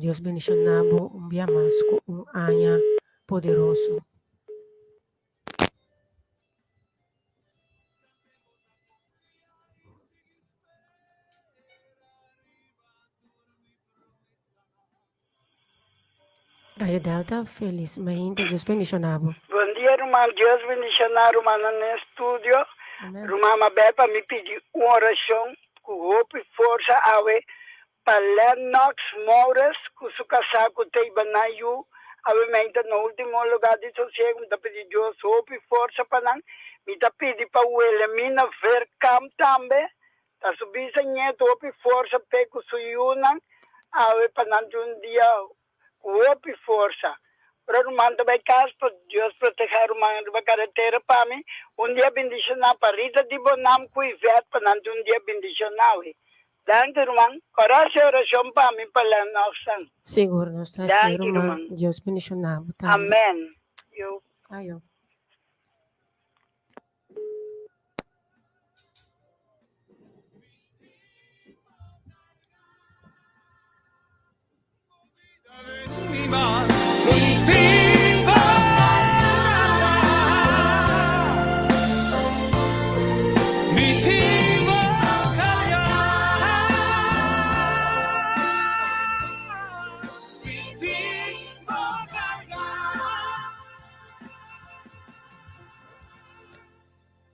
S3: Dios bendicionado un día más con un año poderoso. Radio Delta, feliz mente, Dios bendicionado.
S7: Bom dia, irmã. Deus bendicionar, irmã, no estúdio.
S3: Amén.
S7: Irmã Mabel, para me pedir uma oração com roupa e força para Lennox Moures, com seu casaco tem banayu, mente no último lugar de sossego, me pedir Deus roupa e força para não, me pedir para o Elemina Vercam também, para subir sem neto, roupa e força, peco suyunan, para não um dia, roupa e força. Para o mando vai casa, para Deus proteger o mando da carretera para mim. Dia bendicional para Rita de Bonam, com Ivete, para não dia bendicional. Danke, irmão. Oração para mim, para a nossa.
S3: Seguro, não está
S7: Danke,
S3: seguro,
S7: irmão.
S3: Deus bendicionado.
S7: Amém.
S3: Ayo.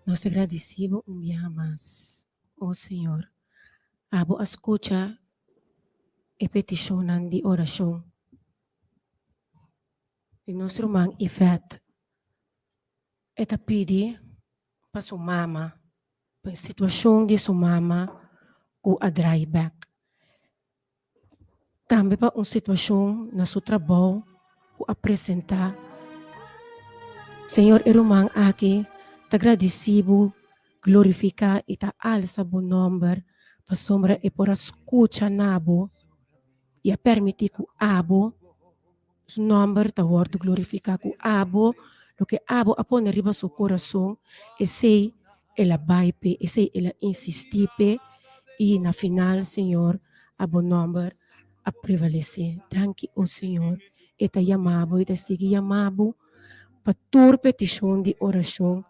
S3: Nos agradecemos un día más, oh Señor. Abo escucha e peticionan de oración. De nuestro man Ifet, eta pidi para su mama, para situación de su mama ku a dry back. Também para uma situação na seu trabalho ku apresentar. Senhor, irmão aqui, te agradecido, glorificar e te alça bom nome, para sombra e por escuta nabo, e a permitir que abo, su nome te word glorificar que abo, lo que abo a pôr riba seu coração, e sei ela baipe, e sei ela insistipe, e na final, Senhor, a bom nome a prevalecer. Danke, oh Senhor, e te chamabo, e te sigo chamabo, para tua petição de oração,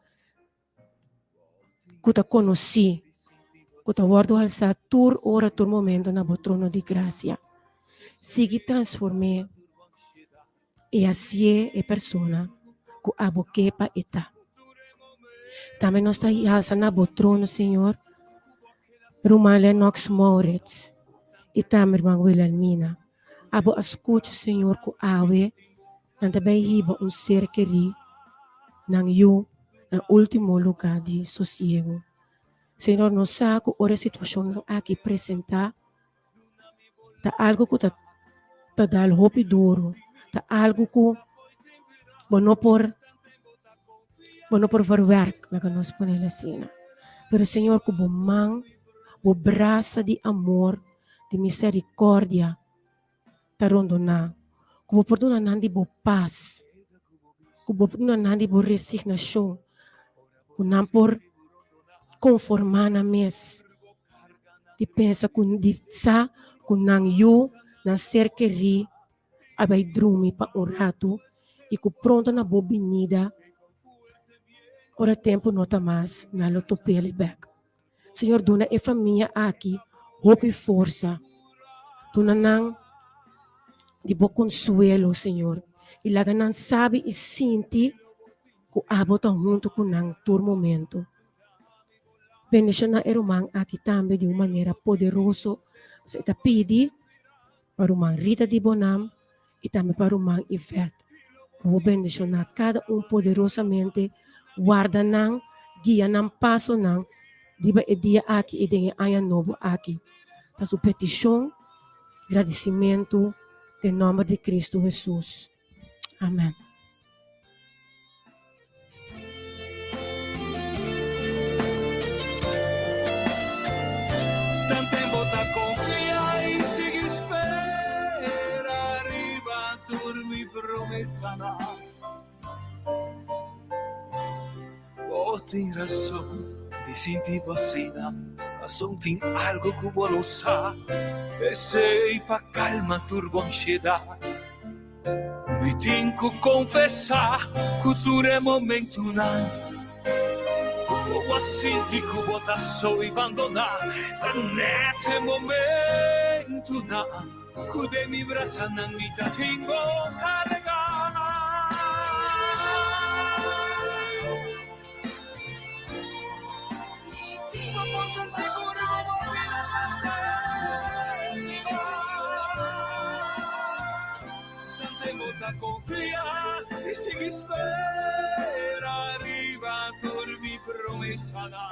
S3: que te conheci, que te guardo alçar tua hora, tua momento na bo trono de graça. Siga transformar e assim é persona que abo quepa eta. Também nós está alçando na bo trono, Senhor, irmã Lennox Moritz e também irmã Wilhelmina. Abo escute, Senhor, que awe não também riba ser querido nang you na último lugar de sossego. Senhor, nós sabe que a situação não aqui apresentar tá algo que tá dá hope duro, tá algo que não por verwerk, lá que nós ponemos assim. Pero Senhor, que bom mão, bom braça de amor, de misericórdia, tá rondona, que bom perdona nandi bom paz, que bom perdona nandi bom resignação, que não por conformar na mes, de pensa que de sa que não eu não ser querido, abai drumi pa rato e que pronto na bobinida, ora tempo nota mais na lotopele back. Senhor, dona e família aqui, hope e força, dona não de bom consuelo, Senhor, e lá não sabe e sente que abota junto com não todo momento. Bendição a irmã aqui também de uma maneira poderosa. Você está pedindo para o irmã Rita de Bonam e também para o irmã Ivete. vou bendicionar cada poderosamente, guarda nang, guia nang passo nang, diba e dia aqui e dengue aya novo aqui. Tá sua petição, agradecimento, em nome de Cristo Jesus. Amém.
S4: Tempo ta confia e si spera, arriva turmi promessa na. Tem razão de sentir vacina, mas tem algo que vuole sa, e sei pa calma turbo ansiedade. Mi tinco confessar que tu é momento não. O senti que bota só e abandonar, nesse momento não. Que de mi brasa na vita tengo carregar. Seguro tanta confia e si spera arriva turmi promessa da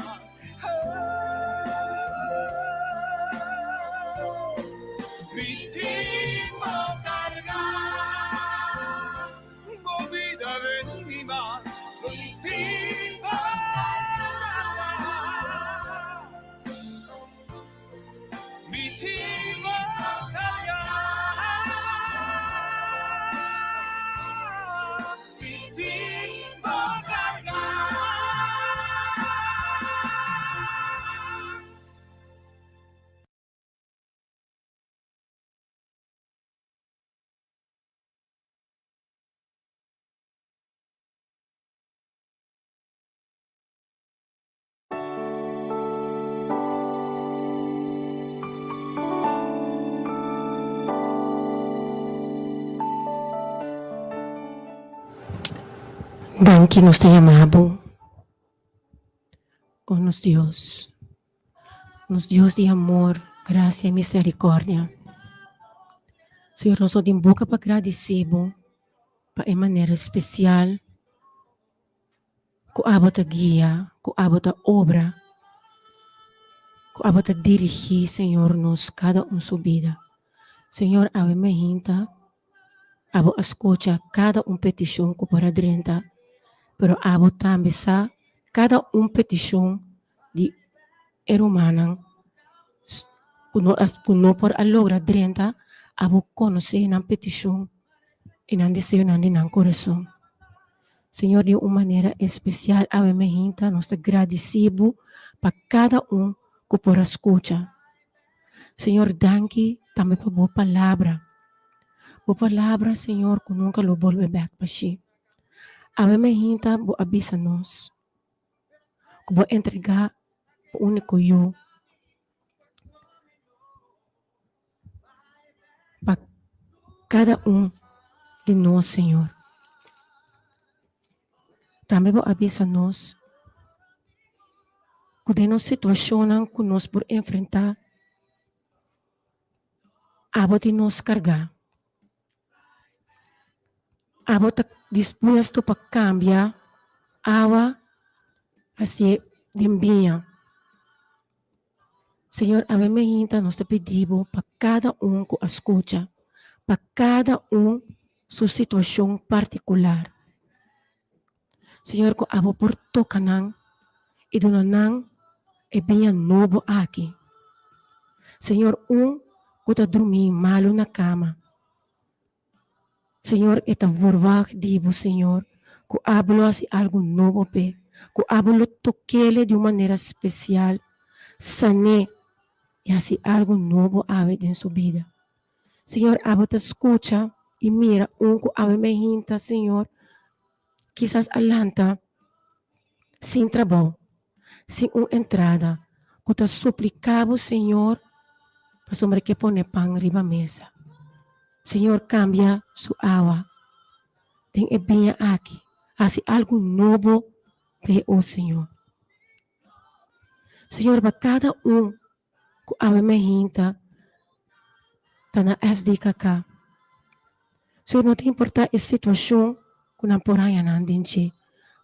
S4: vittima carga movida venima vittima vittima carga
S3: Danke nos te amamos, oh nos Dios de amor, gracia y misericordia. Senhor, nós só tem boca para agradecer, para em maneira especial, que abota guia, que abota obra, que abota dirigir, Senhor, nos cada sua vida. Senhor, ave me hinta, abo escucha cada petição que para drenta, pero abo também sa cada petição de humana, que não por logra drenta, abo conhecer na petição e na desejo na coração. Senhor, de uma maneira especial, ave me hinta, nós agradecemos para cada que por escuta. Senhor, danke também por boa palavra. Boa palavra, Senhor, que nunca lo volve back para si. Ave me hinta, bo avisa nós. Que bo entregar o único eu. Para cada de nós, Senhor. Também bo avisa nós. Que de nos situação que nós por enfrentar, abo de nos cargar. Abo está disposto para cambiar agua assim de minha. Senhor, ave me hinta, nós te pedimos para cada que escuta, para cada sua situação particular. Senhor, que abo por tocanan e donanan é bem novo aqui. Senhor, que está dormindo malo na cama. Senhor, eta vorwag dibo, Senhor, que hablo assim algo novo, que hablo toquele de uma maneira especial, sane, e assim algo novo ave em sua vida. Senhor, abo te escucha e mira que ave me hinta, Senhor, quizás alanta, sem trabalho, sem entrada, que te suplicava, Senhor, para sobre que pone pão riba mesa. Senhor, cambia sua agua. Tem bem aqui. Assim algo novo para o Senhor. Senhor, para cada que ave me hinta, está na SDKK. Senhor, não tem importar a situação kunang poraya nandin che.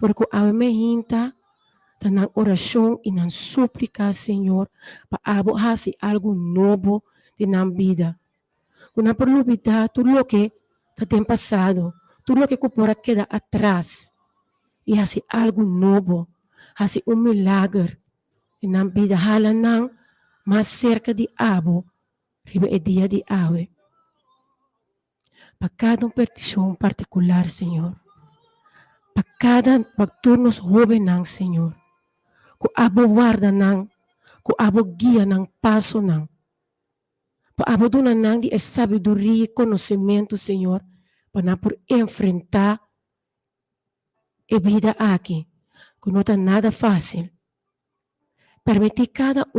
S3: Porque awe me hinta, tanang orasyon e ng suplica, Senhor, paabo hasi algo novo de ng vida. Kung perlu vida, tudo que tem passado, tudo que kupora queda atrás, e hasi algo novo, hasi milagre de ng vida, hala nang mais cerca de abo, riba e dia de awe. Para cada petição particular, Senhor, para cada pagturnos jovem ng Senhor, ku abo guarda ng, ku abo guia ng paso ng, pa abo duna ng di sabedoria e conhecimento, Senhor, para por enfrentar a vida aqui, que não está nada fácil. Permitir cada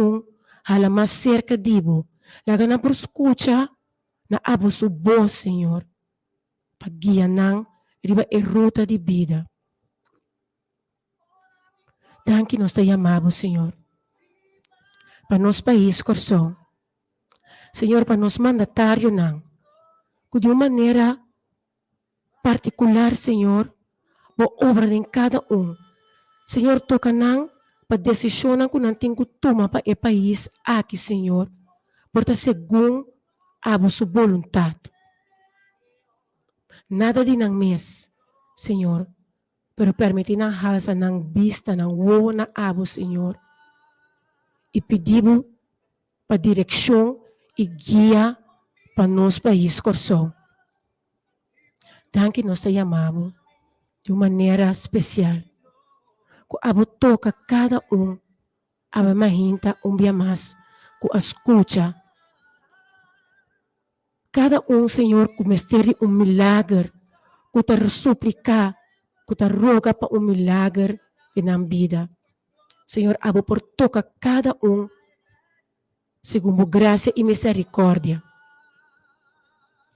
S3: hala mais cerca de bo, laga na por escuta, na abo su voz, Senhor, para guia ng riba e ruta de vida. Danke nós te amamos, Senhor, para nosso país, coração. Senhor, para nos mandatário não, que de uma maneira particular, Senhor, boa obra em cada Senhor, toca não para decisão que não tem que tomar para o país aqui, Senhor, porque segundo a sua vontade. Nada de nang mes, Senhor, pero permitir na halsa ng vista ng wo na abo, Senhor, e pedimos para direção e guia para nosso país, coração. Danke nós te amamos de uma maneira especial. Que abo toca cada abo mahinta dia mais, que escuta. Cada Senhor, que mestre milagre, que te suplica, que te roga para milagre na vida. Senhor, abo por toca cada segundo graça e misericórdia.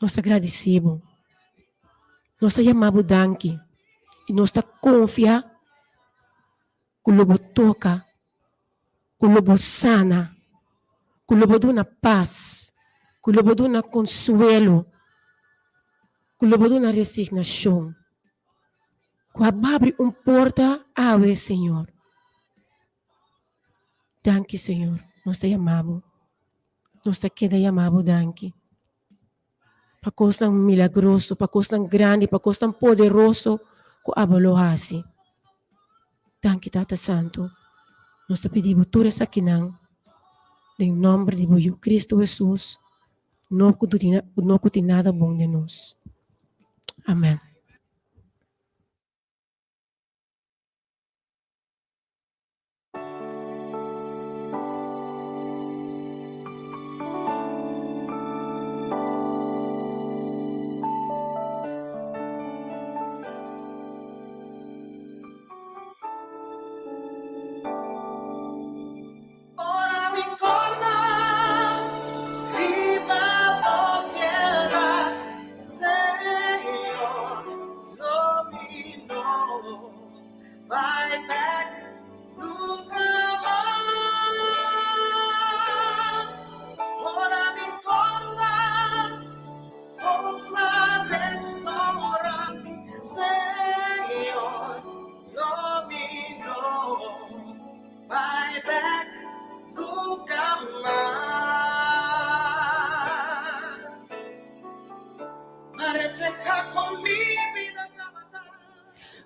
S3: Nós agradecemos. Nós te amamos, danke. E nós te confia que o lobo toca, que o lobo sana, que o lobo dá paz, que o lobo dá consuelo, que o lobo dá resignação. Que abre porta awe, Senhor. Danke, Senhor. Nós te amamos. Nós te queda amamos, danke. Para coisa tão milagroso, para coisa tão grande, para coisa tão poderoso, que abalohasi. Danke, Tata Santo. Nós te pedimos tudo isso aqui, em nome de Cristo Jesus, não que nada bom de nós. Amém.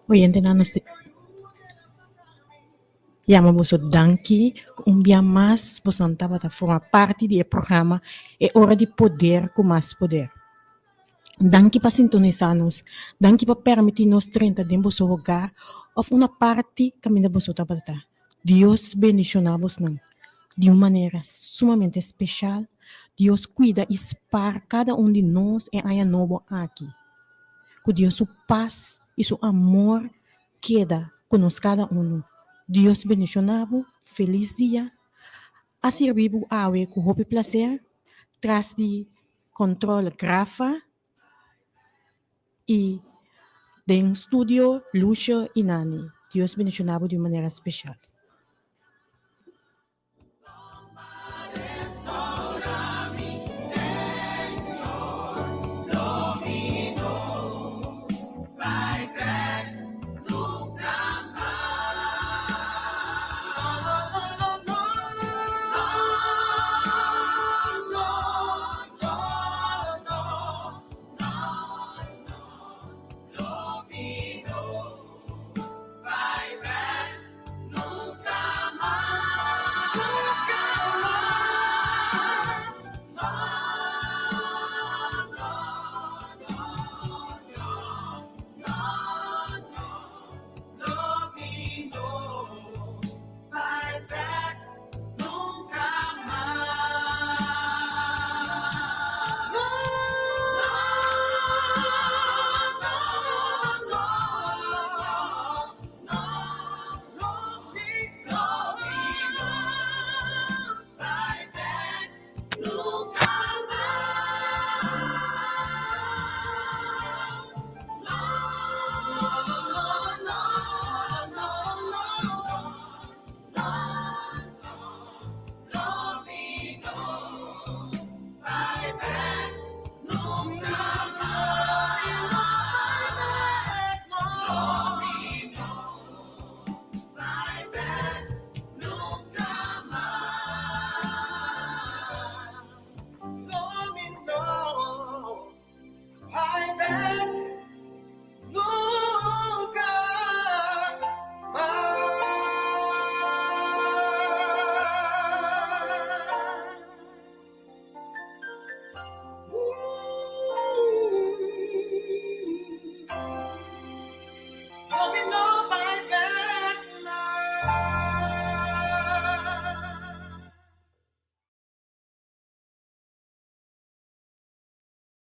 S2: Oyente na nos llamamos o danke, dia mais posanta para formar parte do programa É Hora de Poder com Mais Poder. Danke para sintonizar-nos, danke para permitir-nos 30 de nosso lugar ou uma parte caminho de nossa para Deus bendicionamos de uma maneira sumamente especial. Deus cuida e espar cada de nós em Aia Novo aqui. Que Deus sua paz e seu amor queda conosco cada Deus bendicionado, feliz dia. A servir awe com hope e prazer, traz de controle grafa e de estúdio Lúcio e Nani. Deus bendicionado de maneira especial.